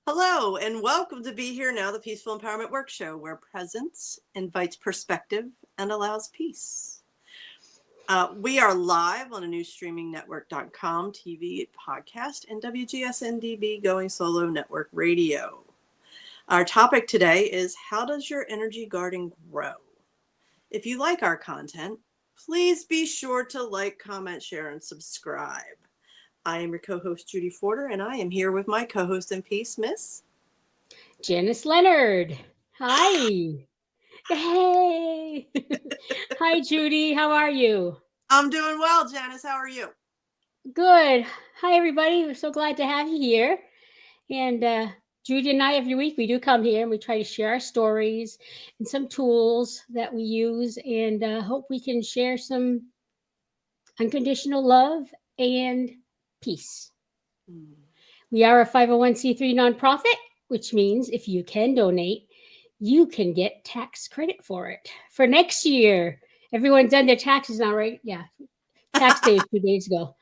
Hello, and welcome to Be Here Now, the Peaceful Empowerment Work Show, where presence invites perspective and allows peace. We are live on a new streaming network.com, TV, podcast, and WGSN-DB Going Solo Network Radio. Our topic today is, how does your energy garden grow? If you like our content, please be sure to like, comment, share, and subscribe. I am your co-host, Judy Forder, and I am here with my co-host in peace, Miss Janice Leonard. Hi. Hey. Hi, Judy. How are you? I'm doing well, Janice. How are you? Good. Hi, everybody. We're so glad to have you here. And Judy and I, every week, we do come here and we try to share our stories and some tools that we use, and hope we can share some unconditional love and peace. We are a 501c3 nonprofit, which means if you can donate, you can get tax credit for it for next year. Everyone's done their taxes now, right? Yeah. Tax day is 2 days ago.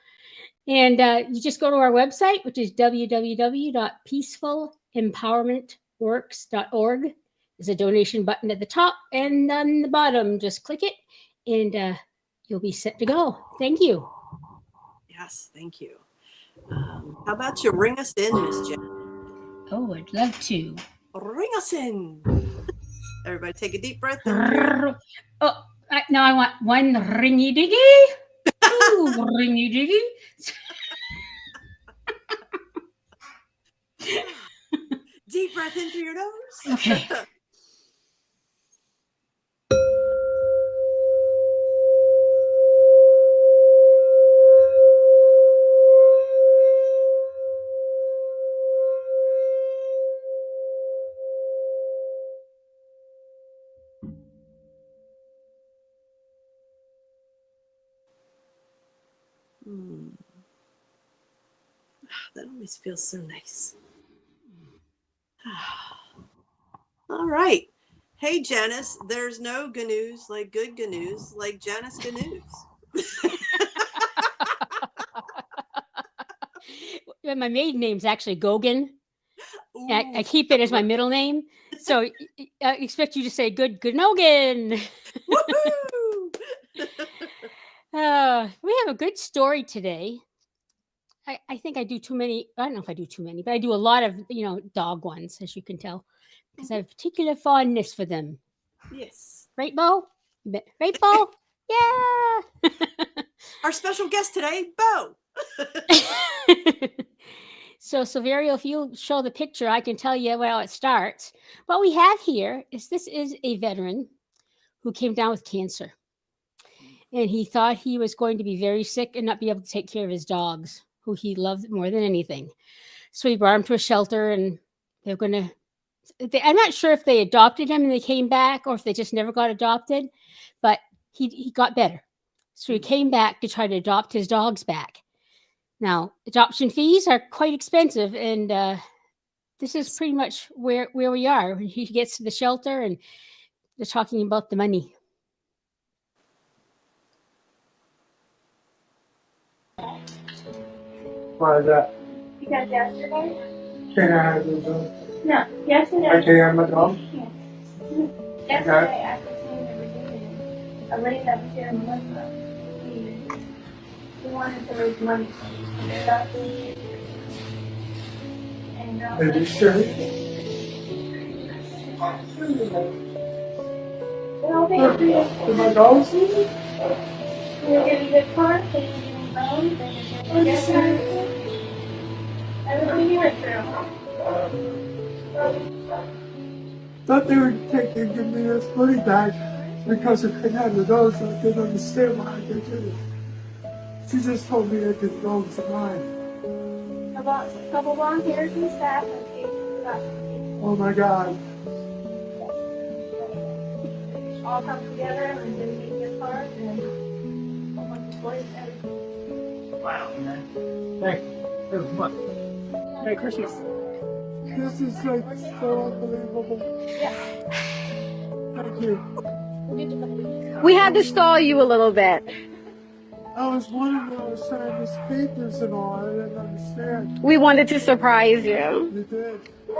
And you just go to our website, which is www.peacefulempowermentworks.org. There's a donation button at the top, and on the bottom, just click it, and you'll be set to go. Thank you. Yes, thank you. How about you ring us in, Miss Jen? Oh, I'd love to. Ring us in. Everybody take a deep breath. Now I want one ringy diggy. Two ringy diggy. Deep breath in through your nose. Okay. That always feels so nice. All right. Hey, Janice, there's no ganoos like good ganoos like Janice ganoos. My maiden name's actually Gogan. I keep it as my middle name. So I expect you to say good Nogan. Woohoo! We have a good story today. I think I do too many. I don't know if I do too many, but I do a lot of, dog ones, as you can tell, because I have particular fondness for them. Yes. Right, Bo? Right, Bo? Yeah. Our special guest today, Bo. So, Silverio, if you show the picture, I can tell you how it starts. What we have here is this is a veteran who came down with cancer. And he thought he was going to be very sick and not be able to take care of his dogs, who he loved more than anything. So he brought him to a shelter, and they're going to... I'm not sure if they adopted him and they came back, or if they just never got adopted, but he got better. So he came back to try to adopt his dogs back. Now, adoption fees are quite expensive, and this is pretty much where we are. He gets to the shelter, and they're talking about the money. Why is that? Because yesterday? Can I have your dog? No, yesterday. I can have my dog? Yeah. Yesterday, after seeing the reunion, a lady that was here in Melissa, she wanted to raise money for stuff. And Are you sure? Well, they were Do my dogs need it? We're getting good parts, they're getting bones, they're getting everything you went through. Thought they were give me this money back because I couldn't have the dogs, so I didn't understand why I could do it. She just told me that the dogs are mine. About a couple volunteers and staff and paid for Oh my God. all come together and then make your part and everything. Wow, man. Thank you very much. Merry Christmas. This is like so unbelievable. Yeah. Thank you. We had to stall you a little bit. I was wondering why I was signing these papers and all. I didn't understand. We wanted to surprise you. You did. Oh,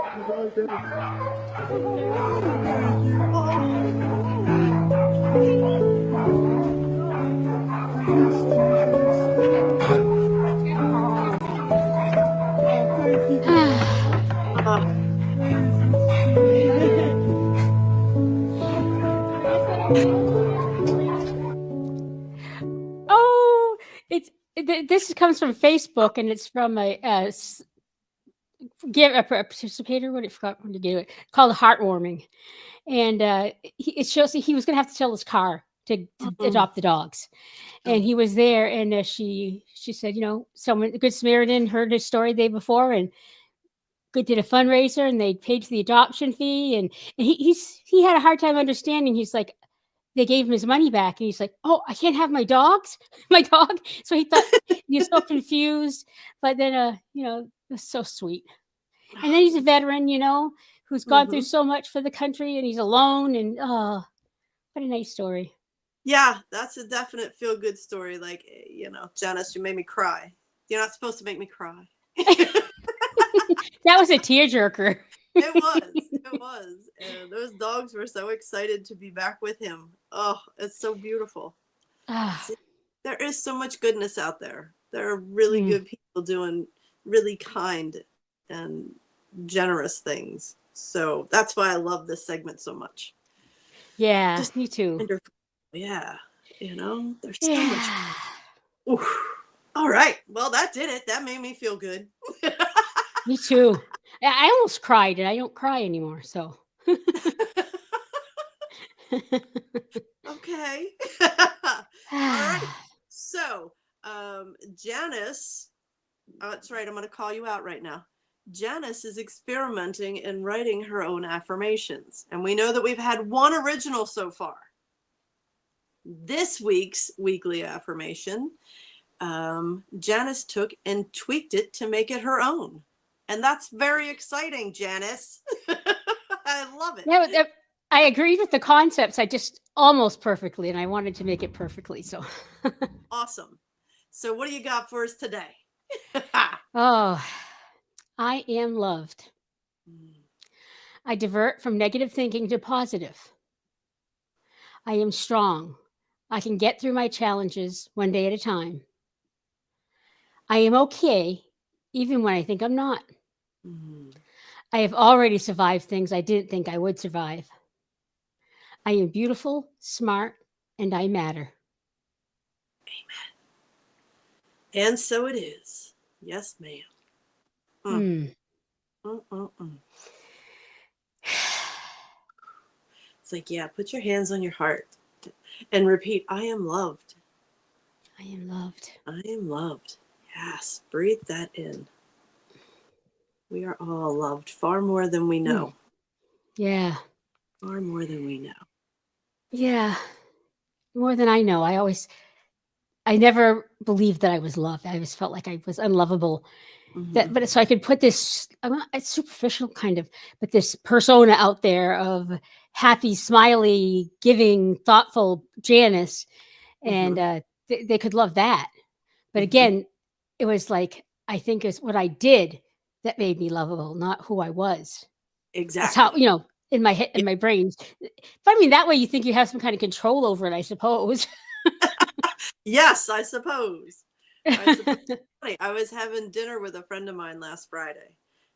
this comes from Facebook, and it's from a participator. What I forgot when to do it. Called Heartwarming, and it shows that he was going to have to sell his car to adopt the dogs, and he was there, and she said, someone, a Good Samaritan, heard his story the day before, and did a fundraiser, and they paid for the adoption fee, and he had a hard time understanding. He's like, they gave him his money back, and he's like, "Oh, I can't have my dogs, my dog." So he thought, he was so confused, but then, it was so sweet. And then he's a veteran, who's gone through so much for the country, and he's alone, and what a nice story. Yeah, that's a definite feel-good story. Like, Janice, you made me cry. You're not supposed to make me cry. That was a tearjerker. It was. And those dogs were so excited to be back with him. Oh, it's so beautiful. There is so much goodness out there. There are really good people doing really kind and generous things. So that's why I love this segment so much. Yeah, just me too. Wonderful. Yeah. There's so much. Oof. All right. Well, that did it. That made me feel good. Me too. I almost cried, and I don't cry anymore. So. Okay. All right. So, Janice, that's right. I'm going to call you out right now. Janice is experimenting in writing her own affirmations. And we know that we've had one original so far. This week's weekly affirmation, Janice took and tweaked it to make it her own. And that's very exciting, Janice. I love it. Yeah, I agreed with the concepts. I just almost perfectly, and I wanted to make it perfectly. So awesome. So what do you got for us today? Oh, I am loved. I divert from negative thinking to positive. I am strong. I can get through my challenges one day at a time. I am okay, even when I think I'm not. I have already survived things I didn't think I would survive. I am beautiful, smart, and I matter. Amen. And so it is. Yes, ma'am. It's like, yeah, put your hands on your heart and repeat, I am loved. I am loved. I am loved. Yes, breathe that in. We are all loved far more than we know. Yeah. Far more than we know. Yeah. More than I know. I never believed that I was loved. I always felt like I was unlovable. But so I could put this, it's superficial kind of, but this persona out there of happy, smiley, giving, thoughtful Janice, and they could love that. But again, it was like, I think it's what I did that made me lovable, not who I was. Exactly. That's how, in my head, in my brain. But I mean, that way you think you have some kind of control over it, I suppose. Yes, I suppose. I was having dinner with a friend of mine last Friday,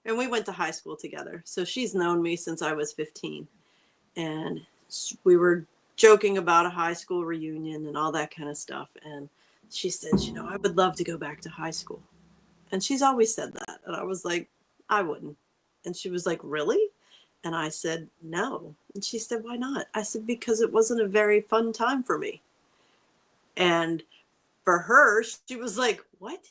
and we went to high school together. So she's known me since I was 15. And we were joking about a high school reunion and all that kind of stuff. And she said, I would love to go back to high school. And she's always said that. And I was like, I wouldn't. And she was like, really? And I said, no. And she said, why not? I said, because it wasn't a very fun time for me. And for her, she was like, what?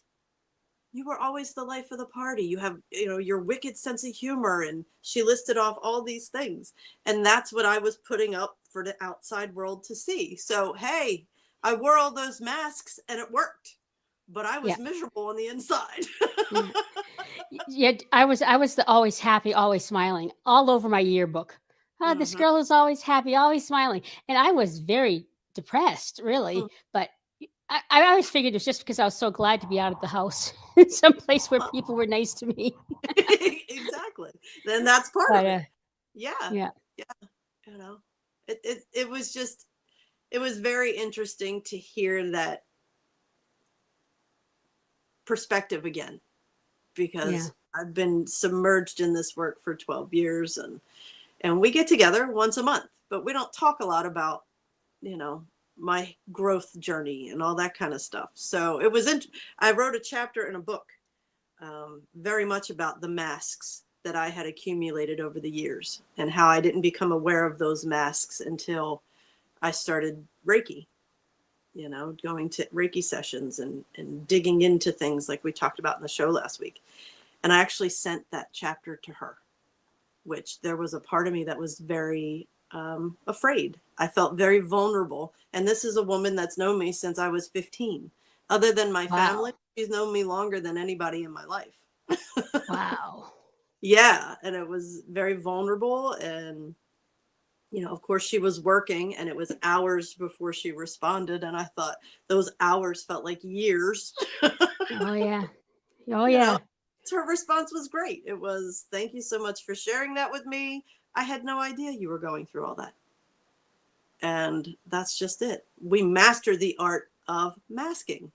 You were always the life of the party. You have, your wicked sense of humor. And she listed off all these things. And that's what I was putting up for the outside world to see. So, hey, I wore all those masks and it worked. But I was miserable on the inside. Yeah, I was always happy, always smiling, all over my yearbook. Oh, this girl is always happy, always smiling. And I was very depressed, really. But I always figured it was just because I was so glad to be out of the house. someplace where people were nice to me. Exactly. Then that's part But of it. Yeah. yeah, You know, it was just, it was very interesting to hear that perspective again, because yeah, I've been submerged in this work for 12 years, and we get together once a month, but we don't talk a lot about, you know, my growth journey and all that kind of stuff. So it was, I wrote a chapter in a book, very much about the masks that I had accumulated over the years and how I didn't become aware of those masks until I started Reiki, you know, going to Reiki sessions and digging into things like we talked about in the show last week. And I actually sent that chapter to her, which there was a part of me that was very afraid. I felt very vulnerable. And this is a woman that's known me since I was 15. Other than my family, she's known me longer than anybody in my life. wow. Yeah. And it was very vulnerable. And, you know, of course, she was working, and it was hours before she responded. And I thought those hours felt like years. Oh yeah. Oh You yeah. know, her response was great. It was, thank you so much for sharing that with me. I had no idea you were going through all that. And that's just it. We mastered the art of masking.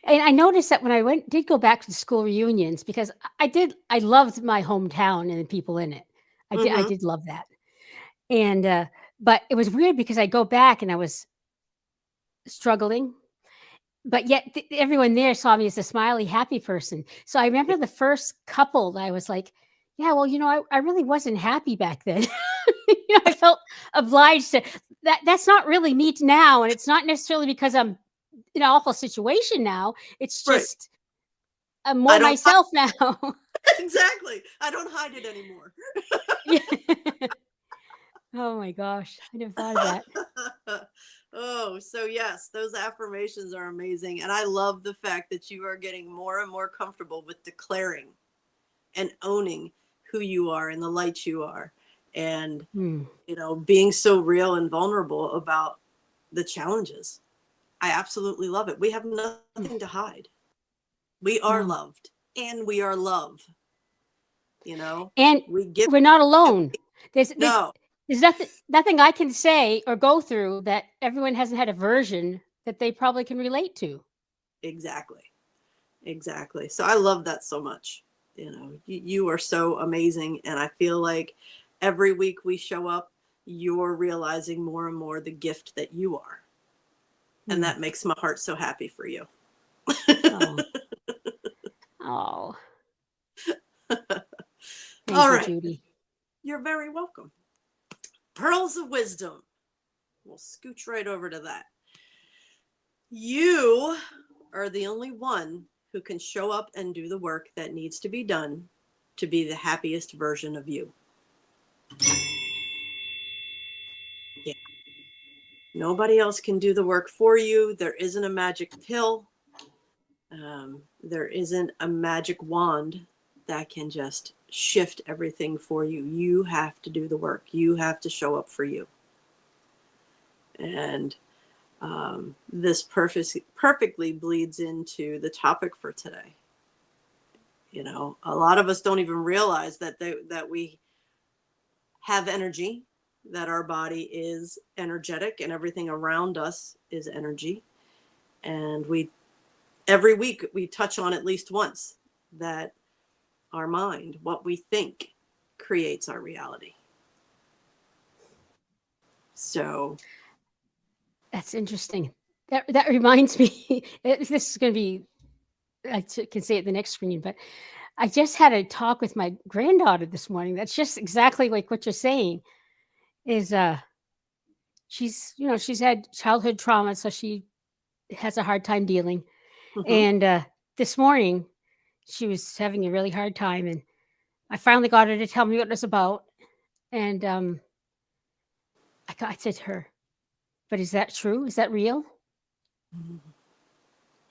And I noticed that when I did go back to the school reunions, because I loved my hometown and the people in it. I Mm-hmm. did love that. And, but it was weird because I go back and I was struggling, but yet everyone there saw me as a smiley, happy person. So I remember the first couple that I was like, yeah, well, you know, I really wasn't happy back then. You know, I felt obliged to that's not really me now. And it's not necessarily because I'm in an awful situation now. It's Right. just I'm more myself now. Exactly. I don't hide it anymore. Yeah. Oh my gosh. I never thought of that. Oh, so yes, those affirmations are amazing. And I love the fact that you are getting more and more comfortable with declaring and owning who you are and the light you are. And, Hmm. you know, being so real and vulnerable about the challenges. I absolutely love it. We have nothing to hide. We are No. loved, and we are love. You know, And we give. we're not alone. There's No, nothing I can say or go through that everyone hasn't had a version that they probably can relate to. exactly. Exactly. So I love that so much. You know, you are so amazing. And I feel like every week we show up, you're realizing more and more the gift that you are. And that makes my heart so happy for you. Oh. Oh. Thank All you, right. Judy. You're very welcome. Pearls of wisdom. We'll scooch right over to that. You are the only one who can show up and do the work that needs to be done to be the happiest version of you. Yeah. Nobody else can do the work for you. There isn't a magic pill. There isn't a magic wand that can just shift everything for you. You have to do the work. You have to show up for you. And this perfectly bleeds into the topic for today. You know, a lot of us don't even realize that we have energy, that our body is energetic, and everything around us is energy. And every week we touch on at least once that our mind, what we think, creates our reality. So That's interesting. That reminds me, this is going to be, I can say it the next screen, but I just had a talk with my granddaughter this morning. That's just exactly like what you're saying is, she's had childhood trauma, so she has a hard time dealing. And this morning she was having a really hard time, and I finally got her to tell me what it was about. And I said to her, but is that true? Is that real?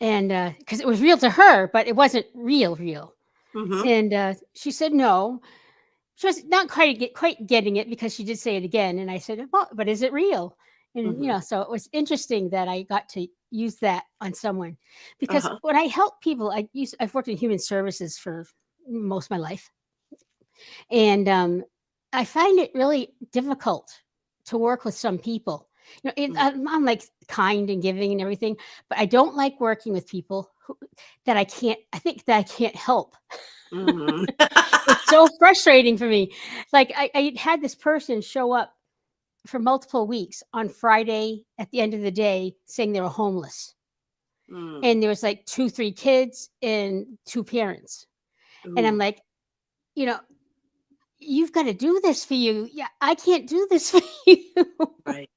And because it was real to her, but it wasn't real. And she said no. She was not quite getting it, because she did say it again. And I said, well, but is it real? And so it was interesting that I got to use that on someone, because Uh-huh. when I help people, I've worked in human services for most of my life, and I find it really difficult to work with some people. I'm like kind and giving and everything, but I don't like working with people that I can't help. Mm-hmm. It's so frustrating for me. Like I had this person show up for multiple weeks on Friday at the end of the day saying they were homeless. Mm. And there was like 2, 3 kids and 2 parents. And I'm Ooh, like, you know, you've got to do this for you. Yeah, I can't do this for you. right, right.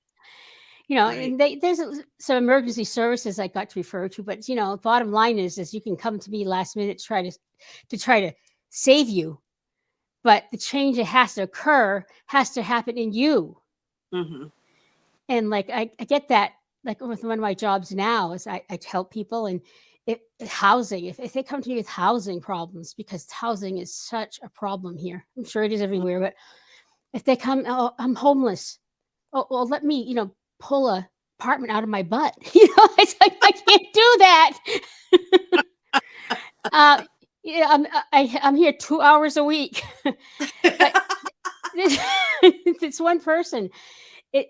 And there's some emergency services I got to refer to, but bottom line is you can come to me last minute to try to save you, but the change that has to occur has to happen in you. Mm-hmm. And like I get that, like with one of my jobs now is I help people, and housing, if they come to me with housing problems, because housing is such a problem here. I'm sure it is everywhere, but if they come, oh, I'm homeless. Oh, well, let me, pull a apartment out of my butt. It's like I can't do that. uh, I'm here 2 hours a week, but this, this one person,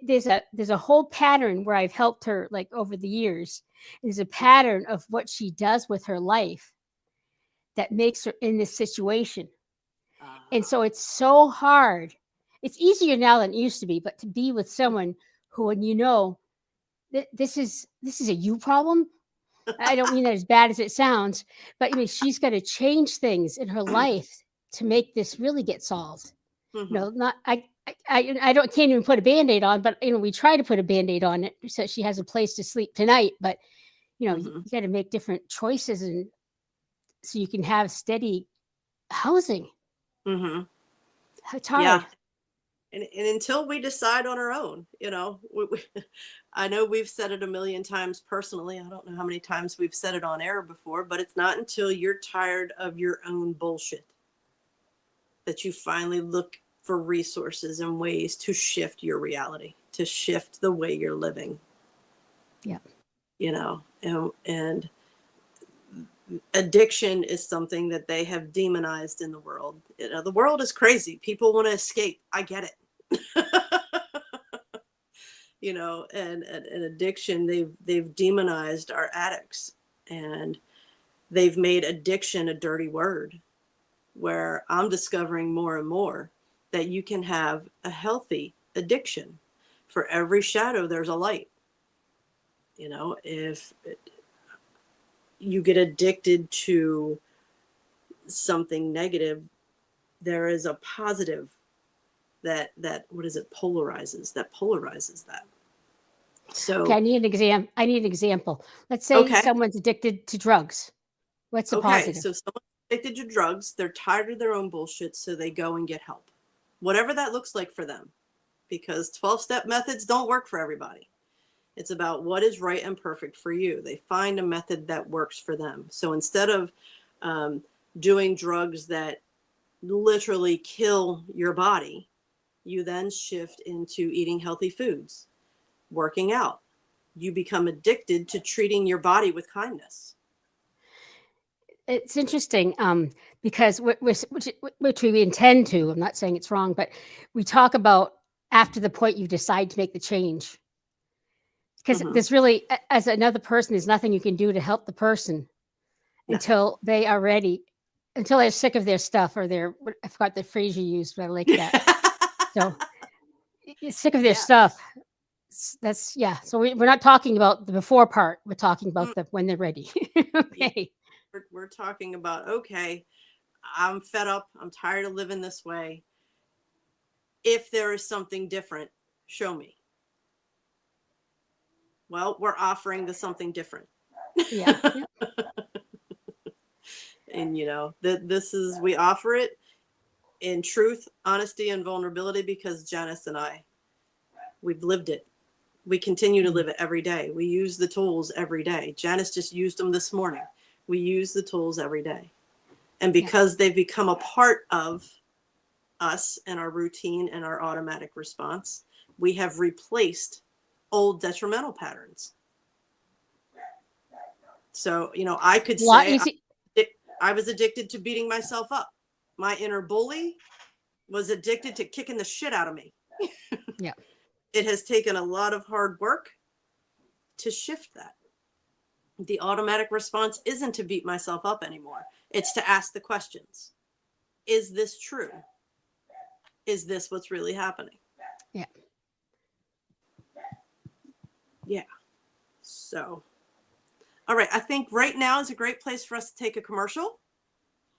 there's a whole pattern where I've helped her like over the years. There's a pattern of what she does with her life that makes her in this situation. And so it's so hard. It's easier now than it used to be, but to be with someone who, when this is a you problem. I don't mean that as bad as it sounds, but she's got to change things in her life to make this really get solved. Mm-hmm. Not I don't can't even put a Band-Aid on, but we try to put a Band-Aid on it so she has a place to sleep tonight. But Mm-hmm. you got to make different choices, and so you can have steady housing. Mm-hmm. It's hard. Yeah. And until we decide on our own, I know we've said it a million times personally. I don't know how many times we've said it on air before, but it's not until you're tired of your own bullshit that you finally look for resources and ways to shift your reality, to shift the way you're living. Yeah. And addiction is something that they have demonized in the world. The world is crazy. People want to escape. I get it. And addiction, they've demonized our addicts, and they've made addiction a dirty word, where I'm discovering more and more that you can have a healthy addiction. For every shadow, there's a light. If you get addicted to something negative, there is a positive that polarizes that. So Okay, I need an example. Let's say okay someone's addicted to drugs. What's the positive? so someone's addicted to drugs, they're tired of their own bullshit, so they go and get help, whatever that looks like for them, because 12-step methods don't work for everybody. It's about what is right and perfect for you. They find a method that works for them. So instead of doing drugs that literally kill your body, you then shift into eating healthy foods, working out. You become addicted to treating your body with kindness. It's interesting, because which we intend to. I'm not saying it's wrong, but we talk about after the point you decide to make the change. Because Mm-hmm. there's really, as another person, there's nothing you can do to help the person until they are ready, until they're sick of their stuff, or I forgot the phrase you used, but I like that. So you're sick of their stuff. That's So we're not talking about the before part. We're talking about when they're ready. Okay. Yeah. We're talking about, okay, I'm fed up. I'm tired of living this way. If there is something different, show me. Well, we're offering the something different. Yeah. Yep. And we offer it in truth, honesty, and vulnerability, because Janice and I, we've lived it. We continue to live it every day. We use the tools every day. Janice just used them this morning. We use the tools every day. And because they've become a part of us and our routine and our automatic response, we have replaced old detrimental patterns. So, I could A lot say easy. I was addicted to beating myself up. My inner bully was addicted to kicking the shit out of me. Yeah. It has taken a lot of hard work to shift that. The automatic response isn't to beat myself up anymore. It's to ask the questions. Is this true? Is this what's really happening? Yeah. Yeah. So, all right. I think right now is a great place for us to take a commercial.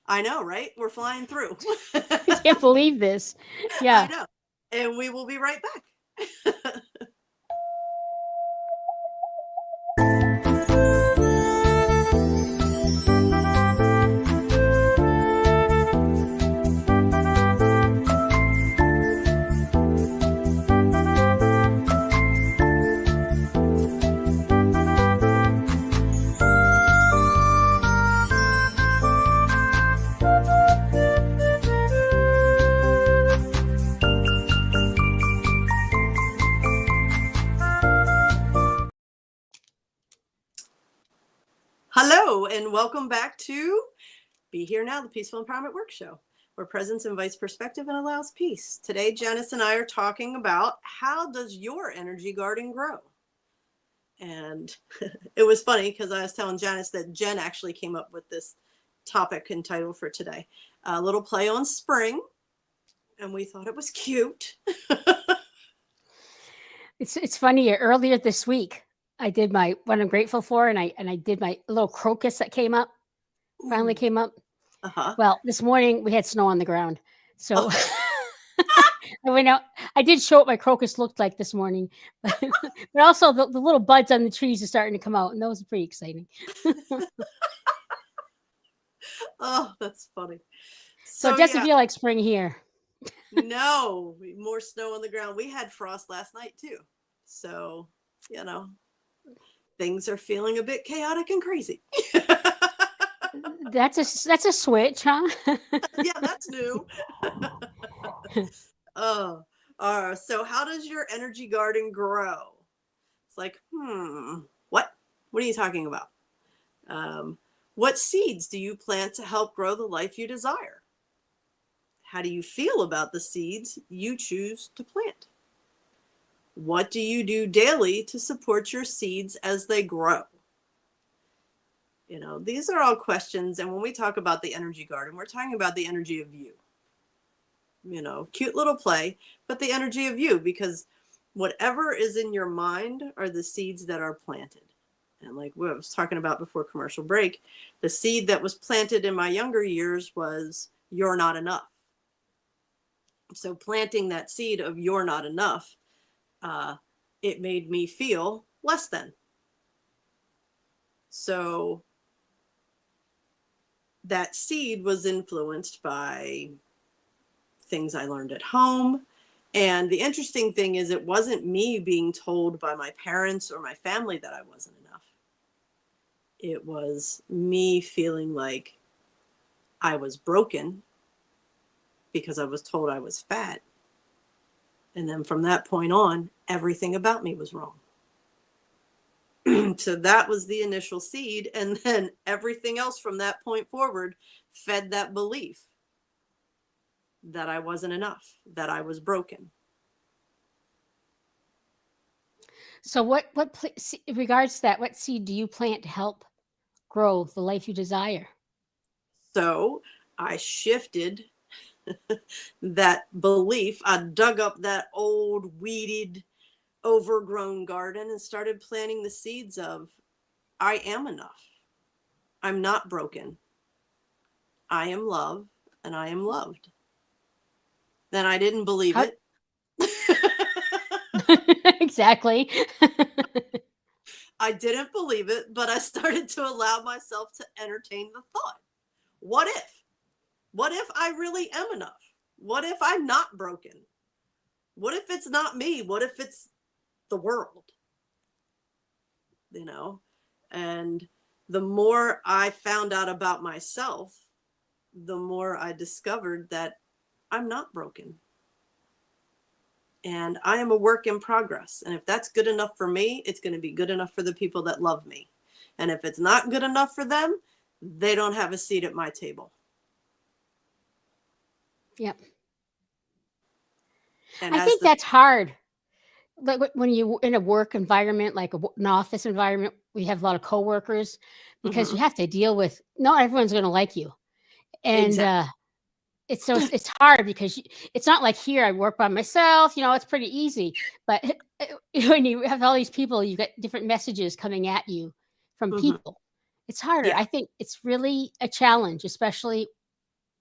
I know, right? We're flying through. I can't believe this. Yeah. I know. And we will be right back. Hello, and welcome back to Be Here Now, the Peaceful Empowerment Work Show, where presence invites perspective and allows peace. Today, Janice and I are talking about how does your energy garden grow? And it was funny because I was telling Janice that Jen actually came up with this topic and title for today. A little play on spring, and we thought it was cute. It's funny. Earlier this week, I did my what I'm grateful for, and I did my little crocus that came up. Finally Ooh. came up. Uh-huh. Well, this morning we had snow on the ground, so Oh. I went out. I did show what my crocus looked like this morning, but also the little buds on the trees are starting to come out, and those are pretty exciting. Oh, that's funny. So it doesn't yeah. feel like spring here. No, more snow on the ground. We had frost last night too. So, things are feeling a bit chaotic and crazy. That's a switch, huh? Yeah, that's new. So how does your energy garden grow? It's like, what are you talking about? What seeds do you plant to help grow the life you desire? How do you feel about the seeds you choose to plant? What do you do daily to support your seeds as they grow? These are all questions. And when we talk about the energy garden, we're talking about the energy of you. Cute little play, but the energy of you, because whatever is in your mind are the seeds that are planted. And like what I was talking about before commercial break, the seed that was planted in my younger years was you're not enough. So planting that seed of you're not enough, it made me feel less than. So that seed was influenced by things I learned at home. And the interesting thing is it wasn't me being told by my parents or my family that I wasn't enough. It was me feeling like I was broken because I was told I was fat. And then from that point on, everything about me was wrong. So that was the initial seed. And then everything else from that point forward fed that belief that I wasn't enough, that I was broken. So in regards to that, what seed do you plant to help grow the life you desire? So I shifted that belief. I dug up that old weeded, overgrown garden and started planting the seeds of I am enough. I'm not broken. I am love and I am loved. Then I didn't believe it. Exactly. I didn't believe it, but I started to allow myself to entertain the thought. What if? What if I really am enough? What if I'm not broken? What if it's not me? What if it's the world? And the more I found out about myself, the more I discovered that I'm not broken. And I am a work in progress. And if that's good enough for me, it's going to be good enough for the people that love me. And if it's not good enough for them, they don't have a seat at my table. Yep. And I as think that's hard. Like when you in a work environment, like an office environment, we have a lot of coworkers because you Mhm. have to deal with. Not everyone's going to like you, and Exactly. it's hard because it's not like here. I work by myself. It's pretty easy. But when you have all these people, you get different messages coming at you from Mhm. people. It's harder. Yeah. I think it's really a challenge, especially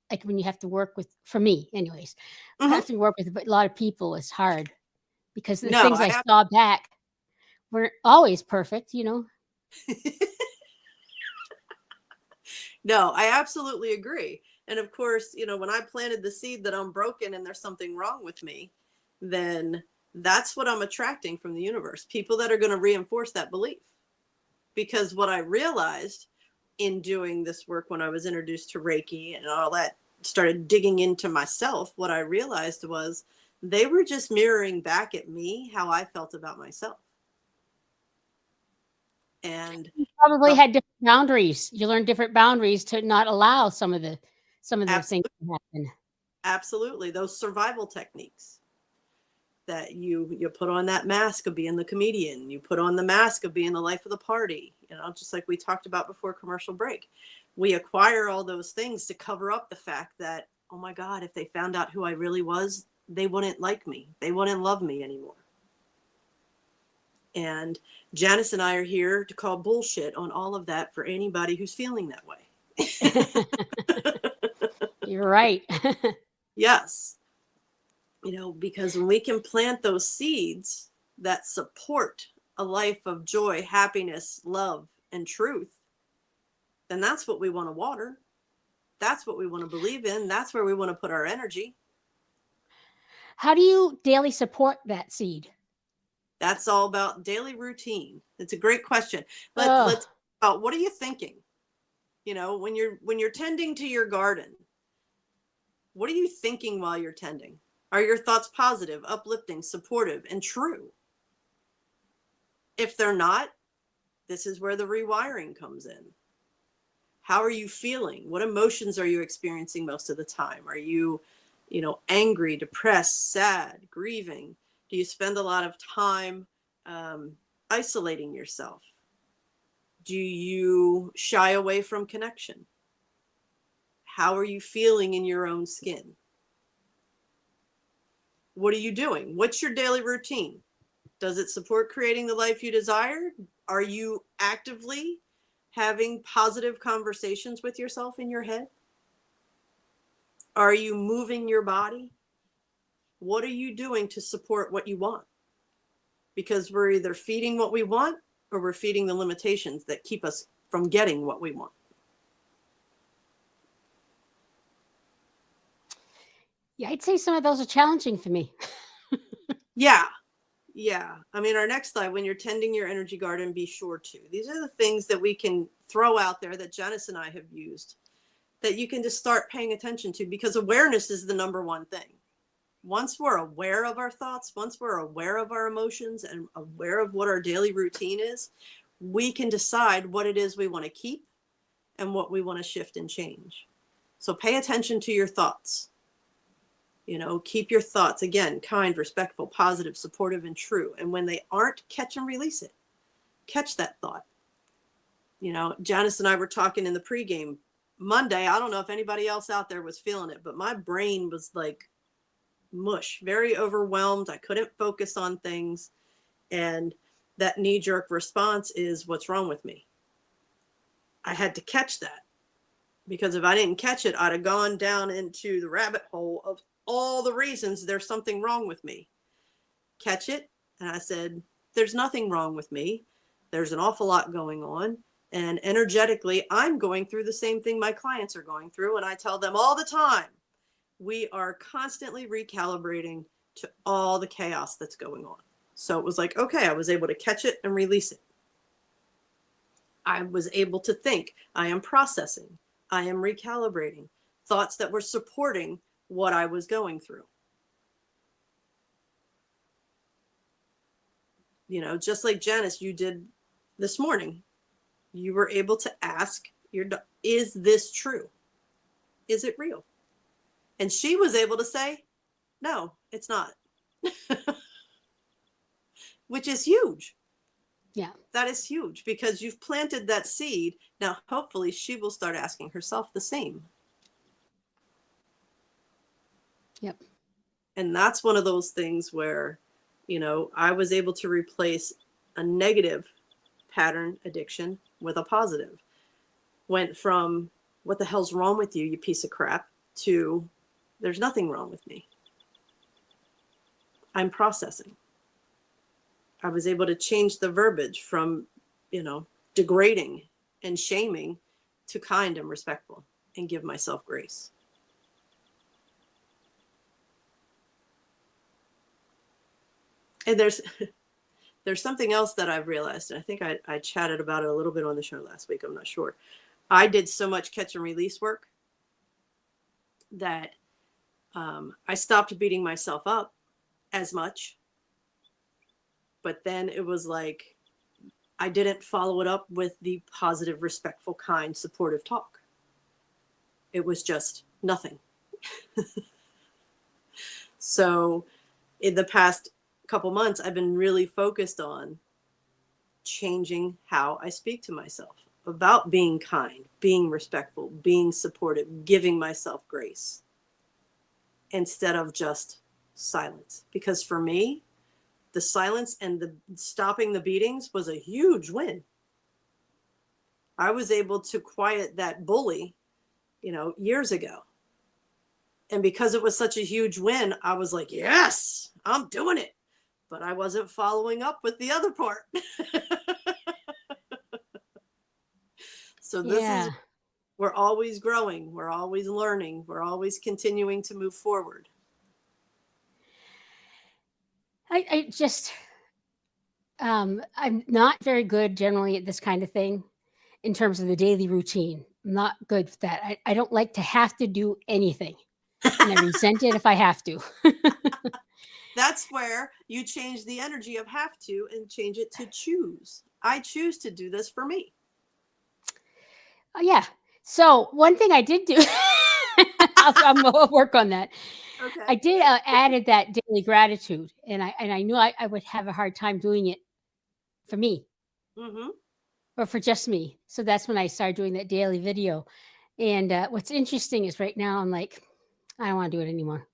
like when you have to work with. For me, anyways, Mhm. having to work with a lot of people is hard because the No, things I saw back weren't always perfect. No, I absolutely agree. And of course, when I planted the seed that I'm broken and there's something wrong with me, then that's what I'm attracting from the universe. People that are going to reinforce that belief. Because what I realized in doing this work when I was introduced to Reiki and all that, started digging into myself, what I realized was they were just mirroring back at me how I felt about myself. And Probably the had different boundaries. You learned different boundaries to not allow some of the things absolutely, to happen. absolutely, those survival techniques that you put on that mask of being the comedian, you put on the mask of being the life of the party, just like we talked about before commercial break. We acquire all those things to cover up the fact that, oh my God, if they found out who I really was, they wouldn't like me, they wouldn't love me anymore. And Janice and I are here to call bullshit on all of that for anybody who's feeling that way. You're right. Yes. Because when we can plant those seeds that support a life of joy, happiness, love, and truth, then that's what we want to water. That's what we want to believe in. That's where we want to put our energy. How do you daily support that seed? That's all about daily routine. It's a great question. Oh, Let's about what are you thinking? When you're tending to your garden, what are you thinking while you're tending? Are your thoughts positive, uplifting, supportive, and true? If they're not, this is where the rewiring comes in. How are you feeling? What emotions are you experiencing most of the time? Are you, angry, depressed, sad, grieving? Do you spend a lot of time isolating yourself? Do you shy away from connection? How are you feeling in your own skin? What are you doing? What's your daily routine? Does it support creating the life you desire? Are you actively having positive conversations with yourself in your head? Are you moving your body? What are you doing to support what you want? Because we're either feeding what we want or we're feeding the limitations that keep us from getting what we want. yeah, I'd say some of those are challenging for me. Yeah. Yeah. I mean, our next slide, when you're tending your energy garden, be sure to. These are the things that we can throw out there that Janice and I have used that you can just start paying attention to, because awareness is the number one thing. Once we're aware of our thoughts, once we're aware of our emotions and aware of what our daily routine is, we can decide what it is we want to keep and what we want to shift and change. So pay attention to your thoughts. Keep your thoughts, again, kind, respectful, positive, supportive, and true. And when they aren't, catch and release it. Catch that thought. Janice and I were talking in the pregame Monday. I don't know if anybody else out there was feeling it, but my brain was like mush, very overwhelmed. I couldn't focus on things. And that knee-jerk response is, what's wrong with me? I had to catch that, because if I didn't catch it, I'd have gone down into the rabbit hole of all the reasons there's something wrong with me. Catch it. And I said, there's nothing wrong with me. There's an awful lot going on. And energetically, I'm going through the same thing my clients are going through. And I tell them all the time, we are constantly recalibrating to all the chaos that's going on. So it was like, okay, I was able to catch it and release it. I was able to think. I am processing. I am recalibrating thoughts that were supporting what I was going through. Just like Janice, you did this morning. you were able to ask is this true? Is it real? And she was able to say, no, it's not. Which is huge. Yeah. That is huge because you've planted that seed. Now, hopefully she will start asking herself the same. Yep. And that's one of those things where, I was able to replace a negative pattern addiction with a positive. Went from, what the hell's wrong with you, you piece of crap, to there's nothing wrong with me. I'm processing. I was able to change the verbiage from, degrading and shaming to kind and respectful and give myself grace. And there's something else that I've realized, and I think I chatted about it a little bit on the show last week. I'm not sure. I did so much catch and release work that I stopped beating myself up as much. But then it was like I didn't follow it up with the positive, respectful, kind, supportive talk. It was just nothing. So in the past couple months, I've been really focused on changing how I speak to myself about being kind, being respectful, being supportive, giving myself grace instead of just silence. Because for me, the silence and the stopping the beatings was a huge win. I was able to quiet that bully, years ago. And because it was such a huge win, I was like, yes, I'm doing it. But I wasn't following up with the other part. So this is, we're always growing. We're always learning. We're always continuing to move forward. I just, I'm not very good generally at this kind of thing in terms of the daily routine. I'm not good with that. I don't like to have to do anything. And I resent it if I have to. That's where you change the energy of have to and change it to choose. I choose to do this for me. Yeah. So one thing I did do, I'll work on that. Okay. I did added that daily gratitude, and I knew I would have a hard time doing it for me, or for just me. So that's when I started doing that daily video. And what's interesting is right now I'm like, I don't want to do it anymore.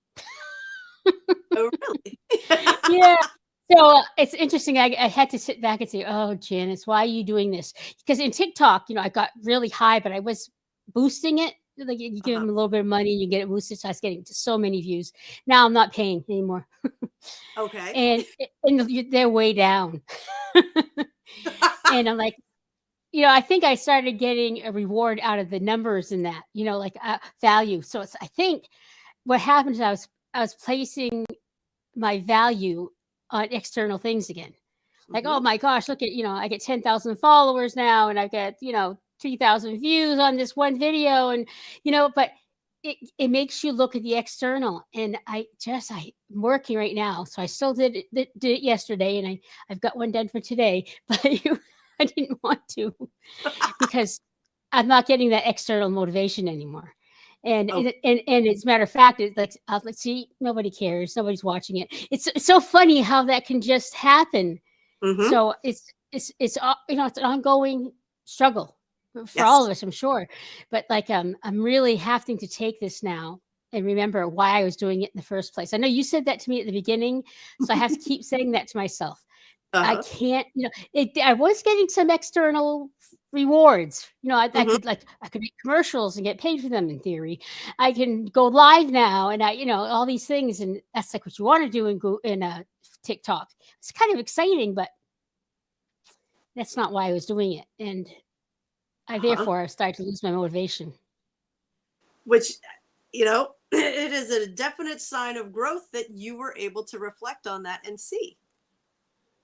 Oh, really? Yeah. So it's interesting. I had to sit back and say, oh, Janice, why are you doing this? Because in TikTok, I got really high, but I was boosting it. Like you give them a little bit of money, you get it boosted. So I was getting so many views. Now I'm not paying anymore. Okay. And they're way down. And I'm like, I think I started getting a reward out of the numbers in that, like value. So I think what happened is I was placing my value on external things again. Like, oh my gosh, look at, I get 10,000 followers now, and I get, 3,000 views on this one video. And, but it makes you look at the external. And I'm working right now. So I still did it yesterday, and I've got one done for today, but I didn't want to because I'm not getting that external motivation anymore. And as a matter of fact, it's like, let's see, nobody cares. Nobody's watching it. It's so funny how that can just happen. So it's it's an ongoing struggle for all of us, I'm sure. But like, I'm really having to take this now and remember why I was doing it in the first place. I know you said that to me at the beginning, so I have to keep saying that to myself. I can't, I was getting some external rewards. I could make commercials and get paid for them in theory. I can go live now and all these things. And that's like what you want to do in TikTok. It's kind of exciting, but that's not why I was doing it. And therefore I started to lose my motivation. Which, it is a definite sign of growth that you were able to reflect on that and see.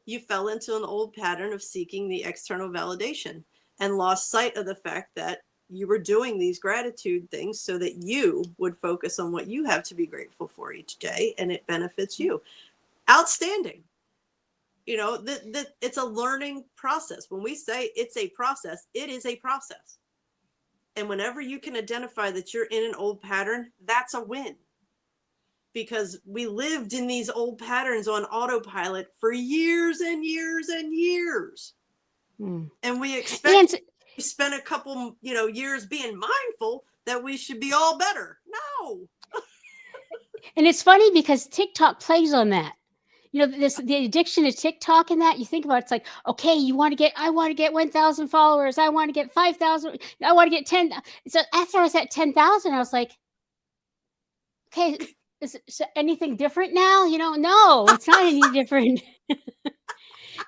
You fell into an old pattern of seeking the external validation and lost sight of the fact that you were doing these gratitude things so that you would focus on what you have to be grateful for each day, and it benefits you. Outstanding. You know, that it's a learning process. When we say it's a process, it is a process. And whenever you can identify that you're in an old pattern, that's a win. Because we lived in these old patterns on autopilot for years and years and years. And we expect to spend a couple, years being mindful that we should be all better. No. And it's funny because TikTok plays on that. The addiction to TikTok and that, you think about it, it's like, okay, I want to get 1,000 followers. I want to get 5,000. I want to get 10. So after I was at 10,000, I was like, okay, is anything different now? No, it's not any different.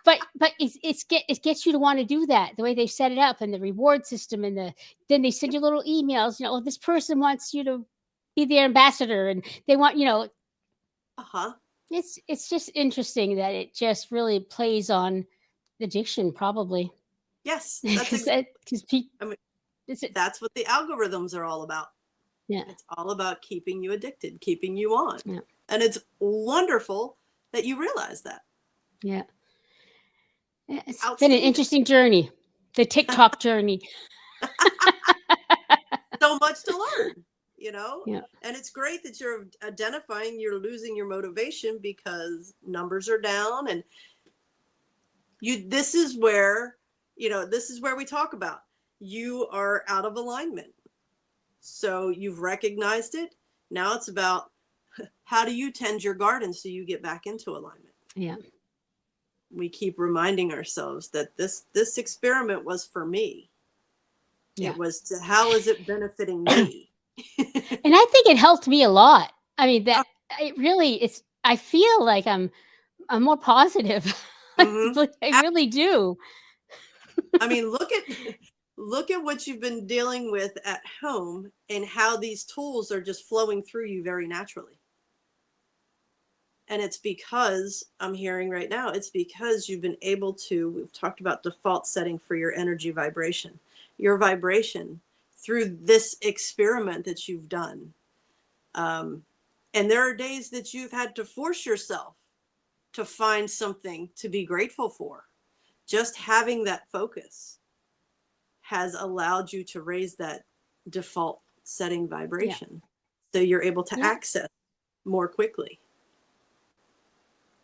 But it gets you to want to do that, the way they set it up and the reward system, and then they send you little emails, this person wants you to be their ambassador, and they want, It's just interesting that it just really plays on addiction, probably. Yes, that's that's what the algorithms are all about. Yeah, it's all about keeping you addicted, keeping you on. Yeah. And it's wonderful that you realize that. Yeah, it's been an interesting journey, the TikTok journey. So much to learn. Yeah. And it's great that you're identifying you're losing your motivation because numbers are down, and this is where we talk about you are out of alignment. So you've recognized it. Now it's about how do you tend your garden so you get back into alignment. Yeah. We keep reminding ourselves that this experiment was for me. Yeah. It was how is it benefiting me? And I think it helped me a lot. I mean, that it really is. I feel like I'm more positive. Mm-hmm. I really do. I mean, look at what you've been dealing with at home and how these tools are just flowing through you very naturally. And it's because I'm hearing right now, it's because you've been able to, we've talked about default setting for your energy vibration, your vibration through this experiment that you've done. And there are days that you've had to force yourself to find something to be grateful for. Just having that focus has allowed you to raise that default setting vibration. So you're able to access more quickly.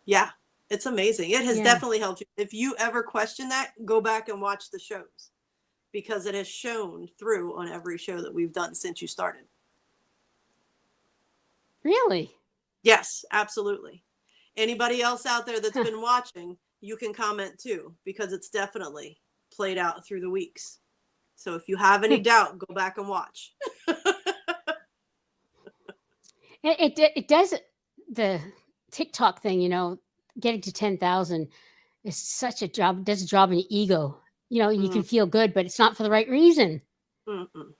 Yeah, it's amazing. It has definitely helped you. If you ever question that, go back and watch the shows, because it has shown through on every show that we've done since you started. Really? Yes, absolutely. Anybody else out there that's been watching, you can comment too, because it's definitely played out through the weeks. So if you have any doubt, go back and watch. It does the TikTok thing, getting to 10,000 is such a job. It does a job in your ego. You can feel good, but it's not for the right reason. Mm-mm.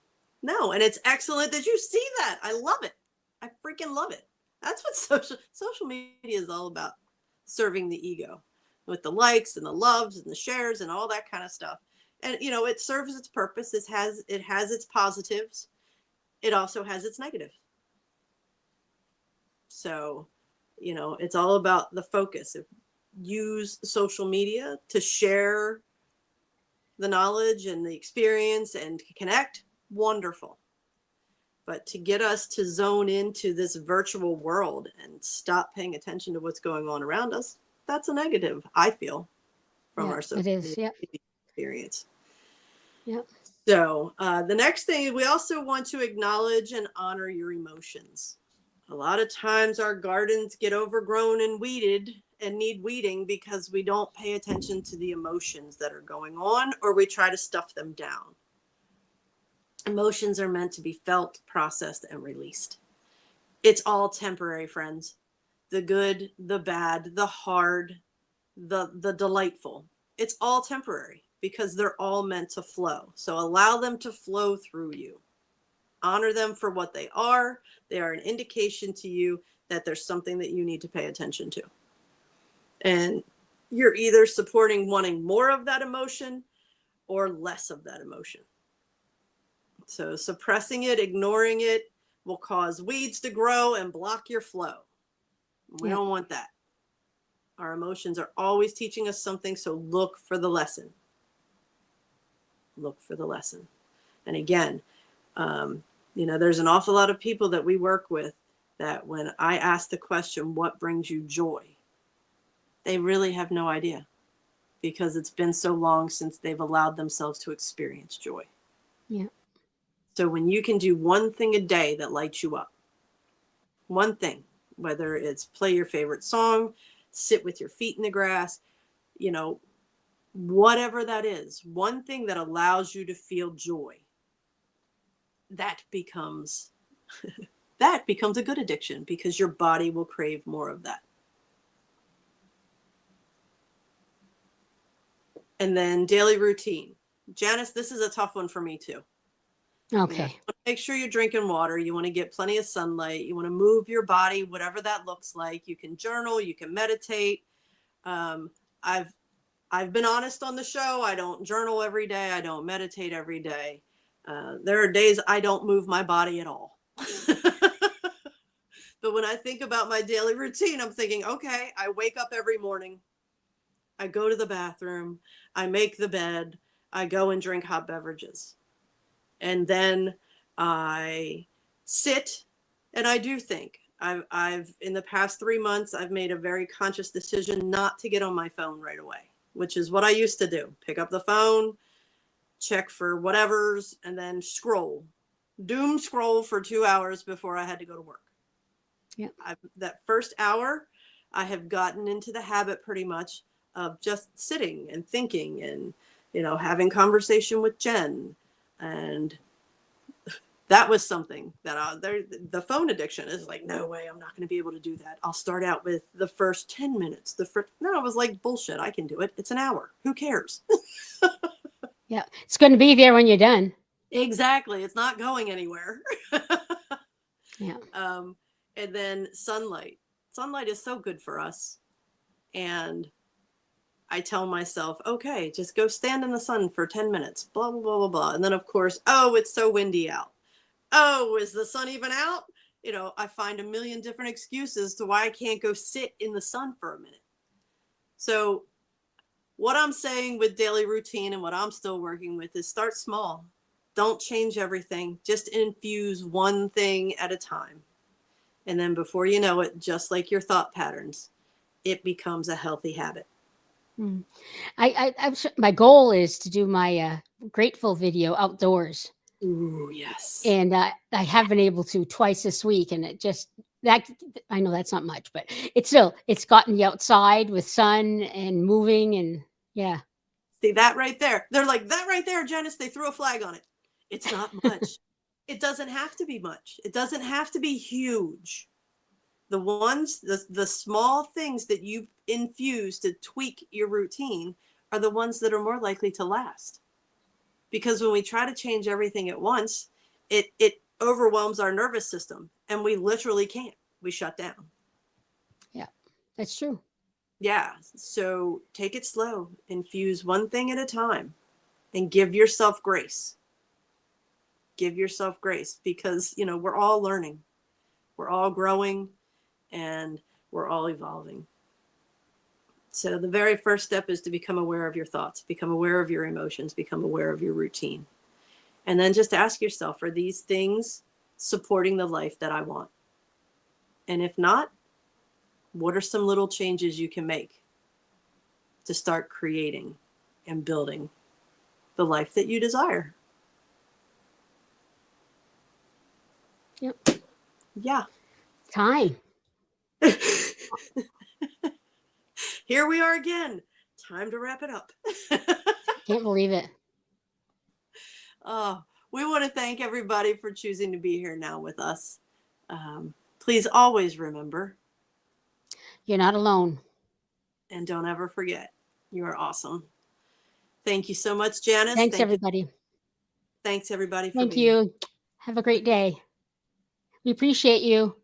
No, and it's excellent that you see that. I love it. I freaking love it. That's what social media is all about, serving the ego with the likes and the loves and the shares and all that kind of stuff. And it serves its purpose. It has its positives. It also has its negatives. So, it's all about the focus. Use social media to share the knowledge and the experience and connect. Wonderful. But to get us to zone into this virtual world and stop paying attention to what's going on around us, that's a negative, I feel, from our social media experience. Yeah. So the next thing, we also want to acknowledge and honor your emotions. A lot of times our gardens get overgrown and weeded and need weeding because we don't pay attention to the emotions that are going on, or we try to stuff them down. Emotions are meant to be felt, processed, and released. It's all temporary, friends. The good, the bad, the hard, the delightful. It's all temporary because they're all meant to flow. So allow them to flow through you. Honor them for what they are. They are an indication to you that there's something that you need to pay attention to. And you're either supporting wanting more of that emotion or less of that emotion. So suppressing it, ignoring it will cause weeds to grow and block your flow. We don't want that. Our emotions are always teaching us something, so look for the lesson. Look for the lesson. And again, there's an awful lot of people that we work with that when I ask the question, what brings you joy? They really have no idea, because it's been so long since they've allowed themselves to experience joy. Yeah. So when you can do one thing a day that lights you up, one thing, whether it's play your favorite song, sit with your feet in the grass, whatever that is, one thing that allows you to feel joy, that becomes a good addiction, because your body will crave more of that. And then daily routine. Janice, this is a tough one for me too. Okay. Make sure you're drinking water. You want to get plenty of sunlight. You want to move your body, whatever that looks like. You can journal, you can meditate. I've been honest on the show. I don't journal every day. I don't meditate every day. There are days I don't move my body at all. But when I think about my daily routine, I'm thinking, okay, I wake up every morning. I go to the bathroom. I make the bed. I go and drink hot beverages. And then I sit and I do think. I've in the past 3 months, I've made a very conscious decision not to get on my phone right away, which is what I used to do. Pick up the phone, check for whatever's, and then doom scroll for 2 hours before I had to go to work. Yeah. That first hour, I have gotten into the habit pretty much of just sitting and thinking and, having conversation with Jen. And that was something that the phone addiction is like, no way, I'm not going to be able to do that. I'll start out with the first 10 minutes. No, I was like, bullshit. I can do it. It's an hour. Who cares? Yeah. It's going to be there when you're done. Exactly. It's not going anywhere. Yeah. And then sunlight. Sunlight is so good for us. And I tell myself, okay, just go stand in the sun for 10 minutes, blah, blah, blah, blah, blah. And then, of course, oh, it's so windy out. Oh, is the sun even out? I find a million different excuses to why I can't go sit in the sun for a minute. So what I'm saying with daily routine and what I'm still working with is start small. Don't change everything. Just infuse one thing at a time. And then before you know it, just like your thought patterns, it becomes a healthy habit. My goal is to do my grateful video outdoors. Ooh, yes. And I have been able to twice this week, and I know that's not much, but it's gotten me outside with sun and moving, and yeah. See that right there? They're like, that right there, Janice, they threw a flag on it. It's not much. It doesn't have to be much. It doesn't have to be huge. The small things that you infuse to tweak your routine are the ones that are more likely to last. Because when we try to change everything at once, it overwhelms our nervous system, and we literally can't. We shut down. Yeah, that's true. Yeah. So take it slow, infuse one thing at a time, and give yourself grace. Give yourself grace, because, we're all learning. We're all growing, and we're all evolving. So the very first step is to become aware of your thoughts, become aware of your emotions, become aware of your routine. And then just ask yourself, are these things supporting the life that I want? And if not, what are some little changes you can make to start creating and building the life that you desire? Yep. Yeah. Time. Here we are again. Time to wrap it up. Can't believe it. We want to thank everybody for choosing to be here now with us. Please always remember, you're not alone. And don't ever forget, you are awesome. Thank you so much, Janice. Thanks, everybody. Thanks, everybody. Thank you. Have a great day. We appreciate you.